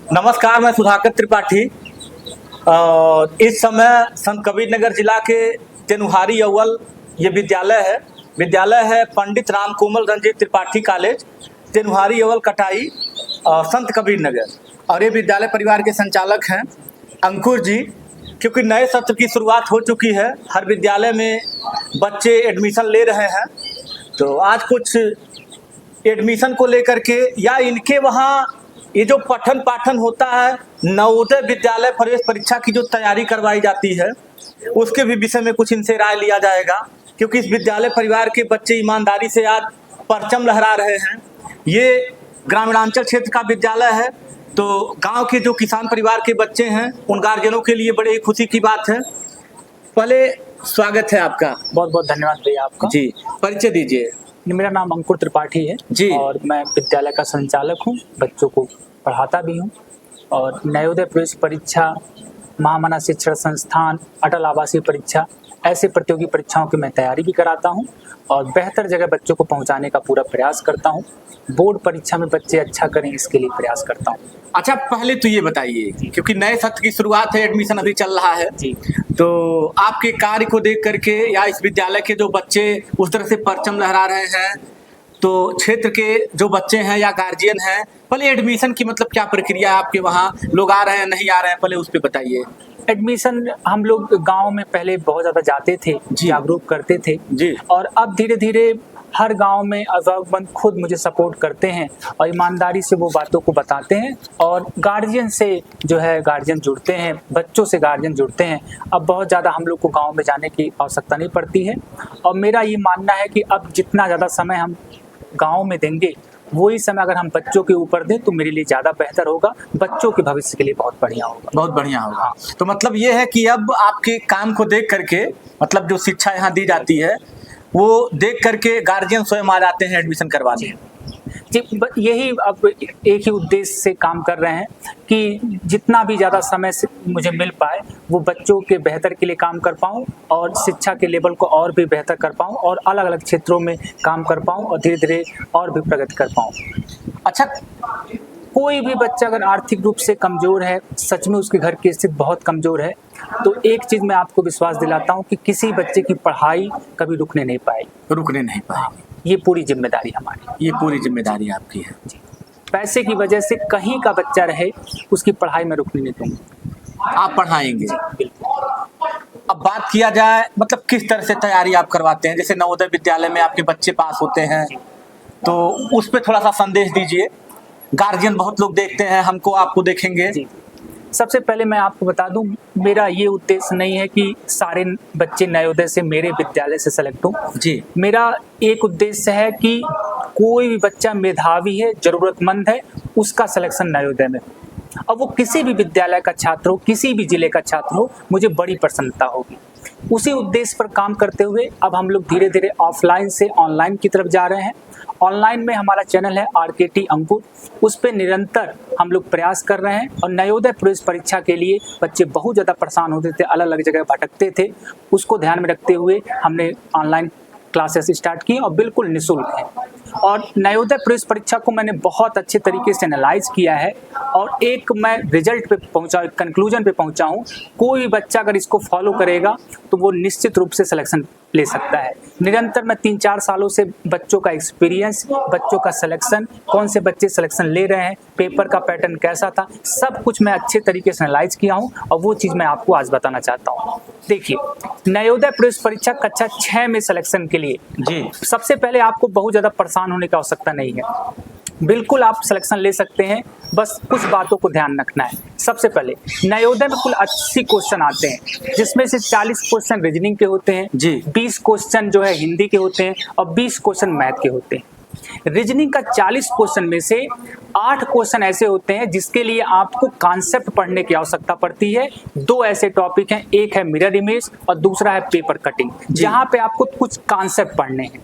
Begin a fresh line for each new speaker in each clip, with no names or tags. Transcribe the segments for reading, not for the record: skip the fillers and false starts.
नमस्कार, मैं सुधाकर त्रिपाठी। इस समय संत कबीर नगर जिला के तेनुहारी अव्वल ये विद्यालय है पंडित राम कोमल रंजीत त्रिपाठी कॉलेज, तेनुहारी अव्वल कटाई, संत कबीर नगर। और ये विद्यालय परिवार के संचालक हैं अंकुर जी। क्योंकि नए सत्र की शुरुआत हो चुकी है, हर विद्यालय में बच्चे एडमिशन ले रहे हैं, तो आज कुछ एडमिशन को लेकर के या इनके वहाँ ये जो पठन पाठन होता है, नवोदय विद्यालय प्रवेश परीक्षा की जो तैयारी करवाई जाती है, उसके भी विषय में कुछ इनसे राय लिया जाएगा। क्योंकि इस विद्यालय परिवार के बच्चे ईमानदारी से आज परचम लहरा रहे हैं। ये ग्रामीणांचल क्षेत्र का विद्यालय है, तो गांव के जो किसान परिवार के बच्चे हैं उन गार्जियनों के लिए बड़े खुशी की बात है। पहले स्वागत है आपका।
बहुत बहुत धन्यवाद भैया आपका
जी। परिचय दीजिए।
मेरा नाम अंकुर त्रिपाठी है
जी।
और मैं विद्यालय का संचालक हूँ, बच्चों को पढ़ाता भी हूँ और नवोदय प्रवेश परीक्षा, महामना शिक्षण संस्थान, अटल आवासीय परीक्षा, ऐसे प्रतियोगी परीक्षाओं की मैं तैयारी भी कराता हूँ और बेहतर जगह बच्चों को पहुँचाने का पूरा प्रयास करता हूँ। बोर्ड परीक्षा में बच्चे अच्छा करें इसके लिए प्रयास करता हूँ।
अच्छा, पहले तो ये बताइए, क्योंकि नए सत्र की शुरुआत है, एडमिशन अभी चल रहा है
जी,
तो आपके कार्य को देख करके या इस विद्यालय के जो बच्चे उस तरह से परचम लहरा रहे हैं, तो क्षेत्र के जो बच्चे हैं या गार्जियन हैं, पहले एडमिशन की मतलब क्या प्रक्रिया है आपके वहाँ? लोग आ रहे हैं, नहीं आ रहे हैं, पहले उस पर बताइए।
एडमिशन हम लोग गांव में पहले बहुत ज़्यादा जाते थे, जागरूक करते थे
जी।
और अब धीरे धीरे हर गांव में अभिभावक खुद मुझे सपोर्ट करते हैं और ईमानदारी से वो बातों को बताते हैं और गार्जियन से जो है गार्जियन जुड़ते हैं, बच्चों से गार्जियन जुड़ते हैं। अब बहुत ज़्यादा हम लोग को गांव में जाने की आवश्यकता नहीं पड़ती है और मेरा ये मानना है कि अब जितना ज़्यादा समय हम गाँव में देंगे, वही समय अगर हम बच्चों के ऊपर दें तो मेरे लिए ज़्यादा बेहतर होगा, बच्चों के भविष्य के लिए बहुत बढ़िया होगा।
बहुत बढ़िया होगा। तो मतलब ये है कि अब आपके काम को देख करके, मतलब जो शिक्षा यहाँ दी जाती है वो देख करके गार्जियन स्वयं आ जाते हैं एडमिशन करवाने।
जी, यही अब एक ही उद्देश्य से काम कर रहे हैं कि जितना भी ज़्यादा समय से मुझे मिल पाए वो बच्चों के बेहतर के लिए काम कर पाऊँ और शिक्षा के लेवल को और भी बेहतर कर पाऊँ और अलग अलग क्षेत्रों में काम कर पाऊँ और धीरे धीरे और भी प्रगति कर पाऊँ।
अच्छा,
कोई भी बच्चा अगर आर्थिक रूप से कमज़ोर है, सच में उसके घर की स्थिति बहुत कमज़ोर है, तो एक चीज़ मैं आपको विश्वास दिलाता हूँ कि किसी बच्चे की पढ़ाई कभी रुकने नहीं पाएगी। ये पूरी जिम्मेदारी हमारी,
ये पूरी जिम्मेदारी आपकी है जी।
पैसे की वजह से कहीं का बच्चा रहे, उसकी पढ़ाई में रुकने नहीं दूंगा।
आप पढ़ाएंगे?
बिल्कुल।
अब बात किया जाए, मतलब किस तरह से तैयारी आप करवाते हैं? जैसे नवोदय विद्यालय में आपके बच्चे पास होते हैं, तो उस पर थोड़ा सा संदेश दीजिए। गार्जियन बहुत लोग देखते हैं हमको, आपको देखेंगे।
सबसे पहले मैं आपको बता दूं, मेरा ये उद्देश्य नहीं है कि सारे बच्चे नवोदय से मेरे विद्यालय से सेलेक्ट हों जी। मेरा एक उद्देश्य है कि कोई भी बच्चा मेधावी है, जरूरतमंद है, उसका सिलेक्शन नवोदय में। अब वो किसी भी विद्यालय का छात्र हो, किसी भी जिले का छात्र हो, मुझे बड़ी प्रसन्नता होगी। उसी उद्देश्य पर काम करते हुए अब हम लोग धीरे धीरे ऑफलाइन से ऑनलाइन की तरफ जा रहे हैं। ऑनलाइन में हमारा चैनल है RKT अंकुर, उस पर निरंतर हम लोग प्रयास कर रहे हैं और नवोदय प्रवेश परीक्षा के लिए बच्चे बहुत ज़्यादा परेशान होते थे, अलग अलग जगह भटकते थे, उसको ध्यान में रखते हुए हमने ऑनलाइन क्लासेस स्टार्ट की और बिल्कुल निःशुल्क है। और नवोदय प्रवेश परीक्षा को मैंने बहुत अच्छे तरीके से एनालाइज किया है और एक मैं रिजल्ट पे पहुंचा, कंक्लूजन पे पहुंचा हूं। कोई भी बच्चा अगर इसको फॉलो करेगा तो वो निश्चित रूप से सिलेक्शन ले सकता है। निरंतर मैं 3-4 सालों से बच्चों का एक्सपीरियंस, बच्चों का सिलेक्शन, कौन से बच्चे सिलेक्शन ले रहे हैं, पेपर का पैटर्न कैसा था, सब कुछ मैं अच्छे तरीके से एनालाइज किया हूं और वो चीज़ मैं आपको आज बताना चाहता हूं। देखिए, नवोदय प्रवेश परीक्षा कक्षा 6 में सिलेक्शन के लिए जी सबसे पहले आपको बहुत ज़्यादा परेशान होने की आवश्यकता नहीं है। बिल्कुल आप सिलेक्शन ले सकते हैं, बस कुछ बातों को ध्यान रखना है। सबसे पहले नवोदय में कुल 80 क्वेश्चन आते हैं, जिसमें से 40 क्वेश्चन रीजनिंग के होते हैं जी, 20 क्वेश्चन जो है हिंदी के होते हैं और 20 क्वेश्चन मैथ के होते हैं। रीजनिंग का 40 क्वेश्चन में से 8 क्वेश्चन ऐसे होते हैं जिसके लिए आपको कॉन्सेप्ट पढ़ने की आवश्यकता पड़ती है। 2 ऐसे टॉपिक हैं, एक है मिरर इमेज और दूसरा है पेपर कटिंग, जहाँ पे आपको कुछ कॉन्सेप्ट पढ़ने हैं।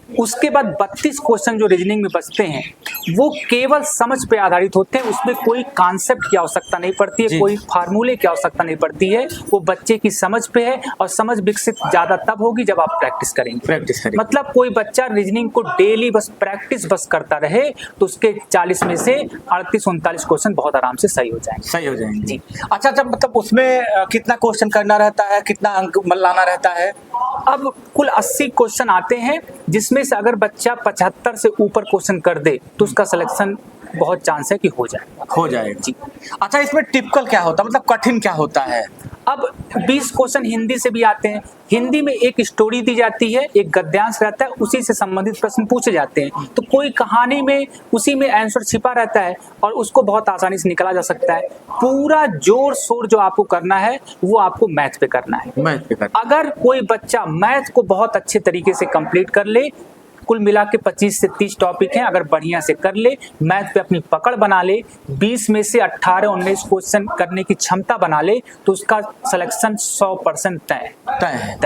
उसके बाद 32 क्वेश्चन जो रीजनिंग में बचते हैं वो केवल समझ पे आधारित होते हैं। उसमें कोई कॉन्सेप्ट की आवश्यकता नहीं पड़ती है, कोई फार्मूले की आवश्यकता नहीं पड़ती है। वो बच्चे की समझ पे है और समझ विकसित ज्यादा तब होगी जब आप प्रैक्टिस करेंगे। मतलब कोई बच्चा रीजनिंग को डेली बस प्रैक्टिस बस करता रहे तो उसके 40 में से 38-39 क्वेश्चन बहुत आराम से सही हो जाएंगे।
जी। अच्छा, जब मतलब उसमें कितना क्वेश्चन करना रहता है, कितना अंक लाना रहता है?
अब कुल 80 क्वेश्चन आते हैं, जिसमें से अगर बच्चा 75 से ऊपर क्वेश्चन कर दे तो उसका सिलेक्शन बहुत चांस है कि हो जाएगा।
जी। अच्छा, इसमें टिपिकल क्या होता है, मतलब कठिन क्या होता है?
अब 20 क्वेश्चन हिंदी से भी आते हैं। हिंदी में एक स्टोरी दी जाती है, एक गद्यांश रहता है, उसी से संबंधित प्रश्न पूछे जाते हैं। तो कोई कहानी में उसी में आंसर छिपा रहता है और उसको बहुत आसानी से निकाला जा सकता है। पूरा जोर शोर जो आपको करना है वो आपको मैथ पे करना है। अगर कोई बच्चा मैथ को बहुत अच्छे तरीके से कंप्लीट कर ले, कुल मिला के 25 से 30 टॉपिक हैं, अगर बढ़िया से कर ले, मैथ पे अपनी पकड़ बना ले, 20 में से 18-19 क्वेश्चन करने की क्षमता बना ले तो उसका सिलेक्शन 100% तय है।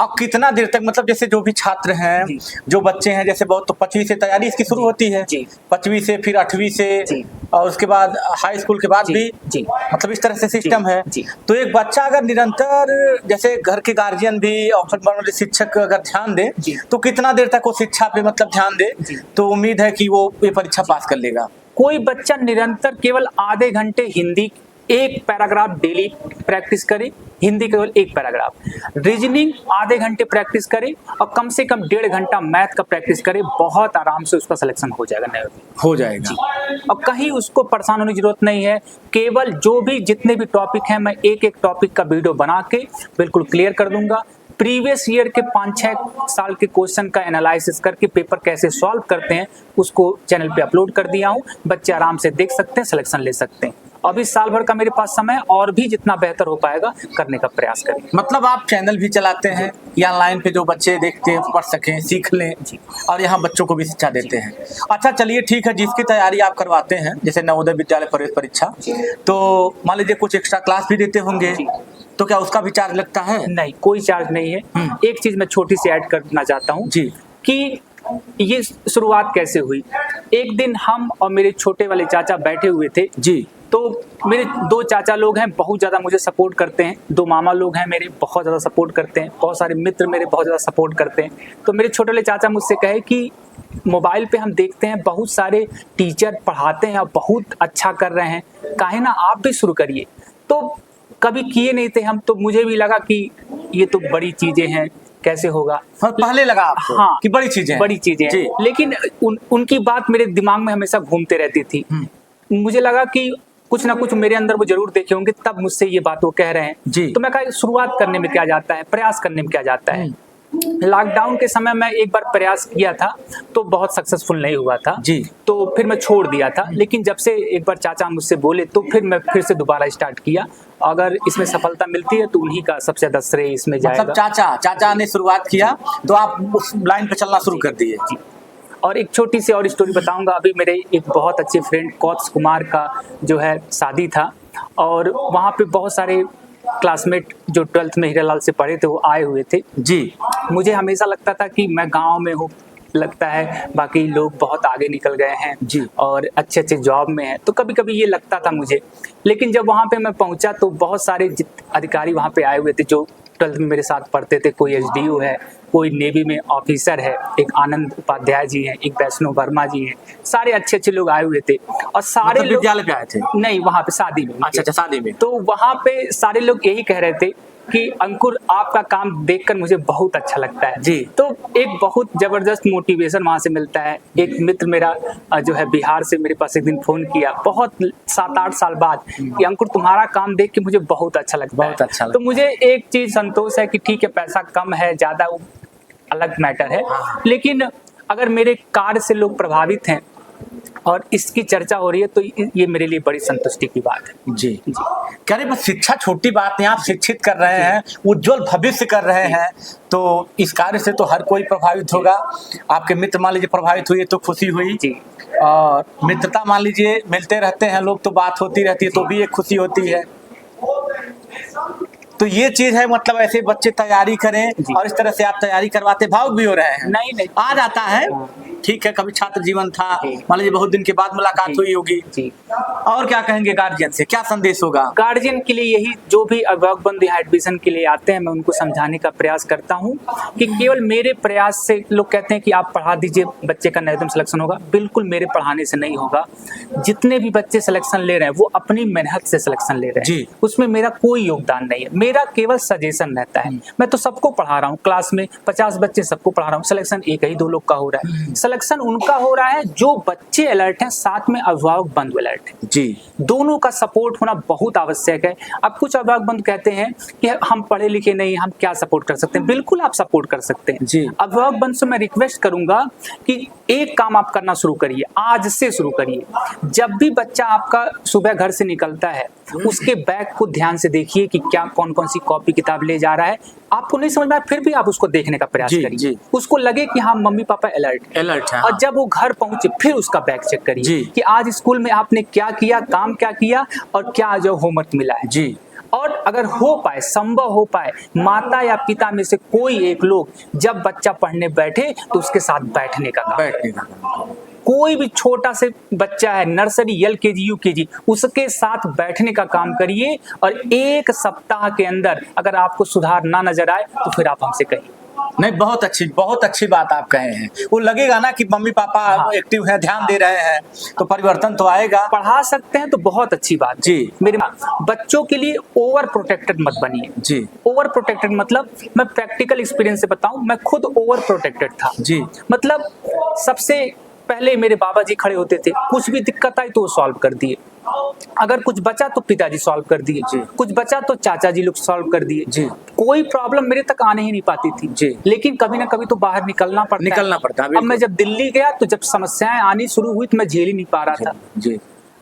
अब कितना देर तक, मतलब जैसे जो भी छात्र हैं, जो बच्चे हैं, जैसे बहुत तो 5वीं से तैयारी इसकी शुरू होती है, 5वीं से, फिर 8वीं से, और उसके बाद हाई स्कूल के बाद भी, मतलब इस तरह से सिस्टम है। तो एक बच्चा अगर निरंतर, जैसे घर के गार्जियन भी और फिर शिक्षक अगर ध्यान दे तो कितना देर तक वो शिक्षा पे मतलब ध्यान दे तो उम्मीद है कि वो ये परीक्षा पास कर लेगा?
कोई बच्चा निरंतर केवल आधे घंटे हिंदी एक पैराग्राफ डेली प्रैक्टिस करे, हिंदी केवल एक पैराग्राफ, रीजनिंग आधे घंटे प्रैक्टिस करे और कम से कम 1.5 घंटा मैथ का प्रैक्टिस करे, बहुत आराम से उसका सिलेक्शन हो जाएगा। और कहीं उसको परेशान होने की जरूरत नहीं है। केवल जो भी जितने भी टॉपिक हैं मैं एक टॉपिक का वीडियो बना के बिल्कुल क्लियर कर दूंगा। प्रीवियस ईयर के 5-6 साल के क्वेश्चन का एनालिसिस करके पेपर कैसे सॉल्व करते हैं उसको चैनल पे अपलोड कर दिया हूँ। बच्चे आराम से देख सकते हैं, सिलेक्शन ले सकते हैं। अभी साल भर का मेरे पास समय, और भी जितना बेहतर हो पाएगा करने का प्रयास करें।
मतलब आप चैनल भी चलाते हैं या ऑनलाइन पे जो बच्चे देखते हैं पढ़ सकें, सीख लें, और यहाँ बच्चों को भी शिक्षा देते हैं? अच्छा, चलिए ठीक है। जिसकी तैयारी आप करवाते हैं, जैसे नवोदय विद्यालय प्रवेश परीक्षा, तो मान लीजिए कुछ एक्स्ट्रा क्लास भी देते होंगे, तो क्या उसका भी चार्ज लगता है?
नहीं, कोई चार्ज नहीं है। एक चीज मैं छोटी सी ऐड करना चाहता हूँ कि ये शुरुआत कैसे हुई। एक दिन हम और मेरे छोटे वाले चाचा बैठे हुए थे तो मेरे 2 चाचा लोग हैं, बहुत ज़्यादा मुझे सपोर्ट करते हैं। 2 मामा लोग हैं मेरे, बहुत ज़्यादा सपोर्ट करते हैं। बहुत सारे मित्र मेरे बहुत ज़्यादा सपोर्ट करते हैं। तो मेरे छोटे वाले चाचा मुझसे कहे कि मोबाइल पे हम देखते हैं बहुत सारे टीचर पढ़ाते हैं और बहुत अच्छा कर रहे हैं, काहे ना आप भी शुरू करिए। तो कभी किए नहीं थे हम, तो मुझे भी लगा कि ये तो बड़ी चीज़ें हैं, कैसे होगा।
पहले लगा आपको कि बड़ी चीजें हैं।
लेकिन उनकी बात मेरे दिमाग में हमेशा घूमते रहती थी। मुझे लगा कि कुछ ना कुछ मेरे अंदर वो जरूर देखे होंगे, तब मुझसे ये बात वो कह रहे हैं। तो मैं कहा शुरुआत करने में क्या जाता है, प्रयास करने में क्या जाता है। लॉकडाउन के समय मैं एक बार प्रयास किया था तो बहुत सक्सेसफुल नहीं हुआ था, तो फिर मैं छोड़ दिया था। लेकिन जब से एक बार चाचा मुझसे बोले तो फिर मैं फिर से दोबारा स्टार्ट किया। अगर इसमें सफलता मिलती है तो उन्हीं का सबसे ज्यादा श्रेय इसमें जाएगा।
मतलब चाचा ने शुरुआत किया तो आप उस लाइन पे चलना शुरू कर दिए।
और एक छोटी सी और स्टोरी बताऊंगा। अभी मेरे एक बहुत अच्छे फ्रेंड कौत्स कुमार का जो है शादी था, और वहाँ पे बहुत सारे क्लासमेट जो 12th में हीरालाल से पढ़े थे वो आए हुए थे। मुझे हमेशा लगता था कि मैं गांव में हूँ, लगता है बाकी लोग बहुत आगे निकल गए हैं और अच्छे अच्छे जॉब में हैं, तो कभी कभी ये लगता था मुझे। लेकिन जब वहाँ पे मैं पहुँचा तो बहुत सारे अधिकारी वहाँ पे आए हुए थे जो 12th में मेरे साथ पढ़ते थे। कोई SDO है, कोई नेवी में ऑफिसर है, एक आनंद उपाध्याय जी हैं, एक वैष्णव वर्मा जी हैं, सारे अच्छे अच्छे लोग आए हुए थे। और सारे
मतलब विद्यालय पे आए थे?
नहीं, वहाँ पे शादी में।
अच्छा, शादी में।
तो वहाँ पे सारे लोग यही कह रहे थे कि अंकुर आपका काम देखकर मुझे बहुत अच्छा लगता है। तो एक बहुत जबरदस्त मोटिवेशन वहाँ से मिलता है। एक मित्र मेरा जो है बिहार से मेरे पास एक दिन फोन किया, बहुत 7-8 साल बाद, कि अंकुर तुम्हारा काम देख के मुझे बहुत अच्छा लगता है। तो मुझे एक चीज संतोष है कि ठीक है, पैसा कम है ज्यादा वो अलग मैटर है, लेकिन अगर मेरे कार्य से लोग प्रभावित हैं और इसकी चर्चा हो रही है तो ये मेरे लिए बड़ी संतुष्टि की बात है।
जी। कह रहे बस शिक्षा छोटी बात नहीं, आप शिक्षित कर रहे हैं, उज्जवल भविष्य कर रहे हैं, तो इस कार्य से तो हर कोई प्रभावित होगा। आपके मित्र मान लीजिए प्रभावित हुए तो खुशी हुई, और मित्रता मान लीजिए मिलते रहते हैं लोग तो बात होती रहती है तो भी एक खुशी होती है। तो ये चीज है, मतलब ऐसे बच्चे तैयारी करें
जी।
और इस तरह से आप तैयारी करवाते, भावुक भी हो रहे हैं।
नहीं
आ जाता है, ठीक है, कभी छात्र जीवन था,
जी।
मान लीजिए बहुत दिन के बाद मुलाकात
जी।
हुई होगी।
जी।
और क्या कहेंगे गार्जियन से, क्या संदेश होगा?
गार्जियन के लिए यही, जो भी अभिभावक बंधु यहाँ एडमिशन के लिए आते हैं, मैं उनको समझाने का प्रयास करता हूँ कि केवल मेरे प्रयास से, लोग कहते हैं कि आप पढ़ा दीजिए बच्चे का नवोदय में सिलेक्शन होगा, बिल्कुल मेरे पढ़ाने से नहीं होगा। जितने भी बच्चे सिलेक्शन ले रहे हैं वो अपनी मेहनत से सिलेक्शन ले रहे हैं, उसमें मेरा कोई योगदान नहीं है, मेरा केवल सजेशन रहता है। मैं तो सबको पढ़ा रहा हूँ, क्लास में 50 बच्चे सबको पढ़ा रहा हूँ, सिलेक्शन एक ही 2 लोग का हो रहा है। सिलेक्शन उनका हो रहा है जो बच्चे अलर्ट हैं, साथ में अभिभावक बंधु अलर्ट हैं
जी।
दोनों का सपोर्ट होना बहुत आवश्यक है। अब कुछ अभिभावक बंधु कहते हैं कि हम पढ़े लिखे नहीं, हम क्या सपोर्ट कर सकते हैं। बिल्कुल आप सपोर्ट कर सकते हैं
जी।
अभिभावक बंधु से मैं रिक्वेस्ट करूंगा कि एक काम आप करना शुरू करिए, आज से शुरू करिए। जब भी बच्चा आपका सुबह घर से निकलता है, उसके बैग को ध्यान से देखिए कि क्या कौन कौन सी कॉपी किताब ले जा रहा है। आपको नहीं समझ में आया फिर भी आप उसको देखने का प्रयास करिए, उसको लगे कि हाँ मम्मी पापा अलर्ट है। और जब वो घर पहुंचे फिर उसका बैग चेक करिए कि आज स्कूल में आपने क्या किया, काम क्या किया और क्या जो होमवर्क मिला है जी। और अगर हो पाए, संभव हो पाए, माता या पिता में से कोई एक लोग जब बच्चा पढ़ने बैठे तो उसके साथ बैठने का काम। कोई भी छोटा से बच्चा है, नर्सरी, LKG UKG, उसके साथ बैठने का काम करिए। और 1 सप्ताह के अंदर अगर आपको सुधार ना नजर आए तो फिर आप हमसे कहिए।
नहीं, बहुत अच्छी बात आप कहे हैं। वो लगेगा ना कि मम्मी पापा एक्टिव हैं, ध्यान दे रहे हैं, तो परिवर्तन तो आएगा।
पढ़ा सकते हैं तो बहुत अच्छी बात
जी।
मेरे बच्चों के लिए ओवर प्रोटेक्टेड मत बनिए जी। ओवर प्रोटेक्टेड मतलब, मैं प्रैक्टिकल एक्सपीरियंस से बताऊं, मैं खुद ओवर प्रोटेक्टेड था जी। मतलब सबसे पहले मेरे बाबा जी खड़े होते थे, कुछ भी दिक्कत आई तो वो सॉल्व कर दिए। अगर कुछ बचा तो पिताजी सॉल्व कर दिए जी। कुछ बचा तो चाचा जी लोग सॉल्व कर दिए जी। कोई प्रॉब्लम मेरे तक आने ही नहीं पाती थी जी। लेकिन कभी ना कभी तो बाहर निकलना पड़ता। अब मैं जब दिल्ली गया तो जब समस्याएं आनी शुरू हुई तो मैं झेल ही नहीं पा रहा था जी।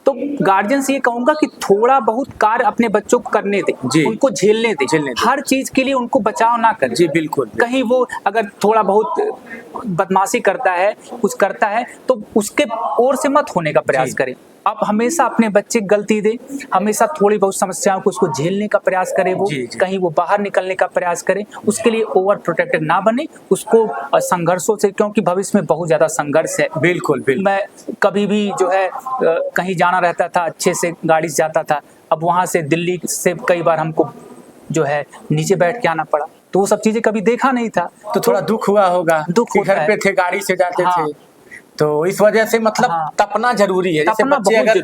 तो गार्जियन से ये कहूंगा कि थोड़ा बहुत कार्य अपने बच्चों को करने दे, उनको झेलने दे। हर चीज के लिए उनको बचाव ना करें जी। बिल्कुल। कहीं वो अगर थोड़ा बहुत बदमाशी करता है, कुछ करता है, तो उसके ओर से मत होने का प्रयास करें। आप हमेशा अपने बच्चे को गलती दे, हमेशा थोड़ी बहुत समस्याओं को उसको झेलने का प्रयास करे, वो कहीं वो बाहर निकलने का प्रयास करे। उसके लिए ओवर प्रोटेक्टेड ना बने, उसको संघर्षों से, क्योंकि भविष्य में बहुत ज्यादा संघर्ष है। बिल्कुल। मैं कभी भी जो है कहीं जाना रहता था, अच्छे से गाड़ी से जाता था, अब वहां से दिल्ली से कई बार हमको जो है नीचे बैठ के आना पड़ा, तो वो सब चीजें कभी देखा नहीं था, तो थोड़ा दुख हुआ होगा। दुख घर पे थे, गाड़ी से जाते थे, तो इस वजह से मतलब तपना जरूरी है। जैसे बच्चे अगर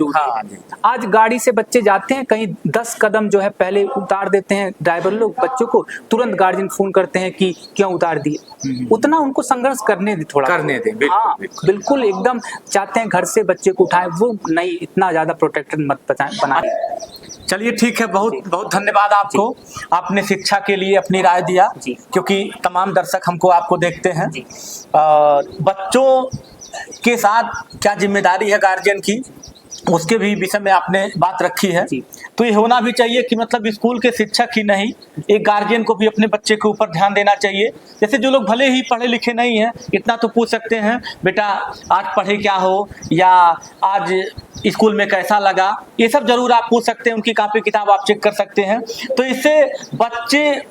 आज गाड़ी से बच्चे जाते हैं, कहीं 10 कदम जो है पहले उतार देते हैं ड्राइवर लोग बच्चों को, तुरंत गार्जियन फोन करते हैं कि क्यों उतार दिए। उतना उनको संघर्ष करने दे, थोड़ा करने दे। हाँ बिल्कुल, एकदम चाहते हैं घर से बच्चे को उठाएं, वो नहीं, इतना ज्यादा प्रोटेक्टेड मत बनाए।
चलिए ठीक है, बहुत बहुत धन्यवाद आपको, आपने शिक्षा के लिए अपनी राय दिया, क्योंकि तमाम दर्शक हमको आपको देखते हैं। बच्चों के साथ क्या जिम्मेदारी है गार्जियन की, उसके भी विषय में आपने बात रखी है। तो ये होना भी चाहिए कि मतलब स्कूल के शिक्षक ही नहीं, एक गार्जियन को भी अपने बच्चे के ऊपर ध्यान देना चाहिए। जैसे जो लोग भले ही पढ़े लिखे नहीं हैं, इतना तो पूछ सकते हैं, बेटा आज पढ़े क्या हो, या आज स्कूल में कैसा लगा, ये सब जरूर आप पूछ सकते हैं। उनकी कॉपी किताब आप चेक कर सकते हैं। तो इससे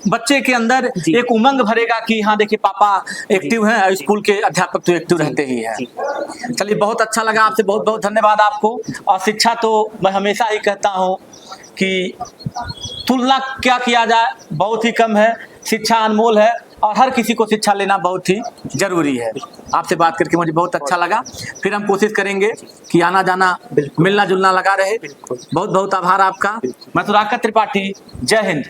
बच्चे के अंदर एक उमंग भरेगा कि हाँ देखिए पापा एक्टिव हैं, स्कूल के अध्यापक तो एक्टिव रहते ही हैं। चलिए, बहुत अच्छा लगा, आपसे बहुत बहुत धन्यवाद आपको। और शिक्षा तो मैं हमेशा ही कहता हूँ कि तुलना क्या किया जाए, बहुत ही कम है। शिक्षा अनमोल है और हर किसी को शिक्षा लेना बहुत ही जरूरी है। आपसे बात करके मुझे बहुत अच्छा लगा। फिर हम कोशिश करेंगे कि आना जाना मिलना जुलना लगा रहे। बहुत बहुत आभार आपका। मैं सुराकर त्रिपाठी, जय हिंद।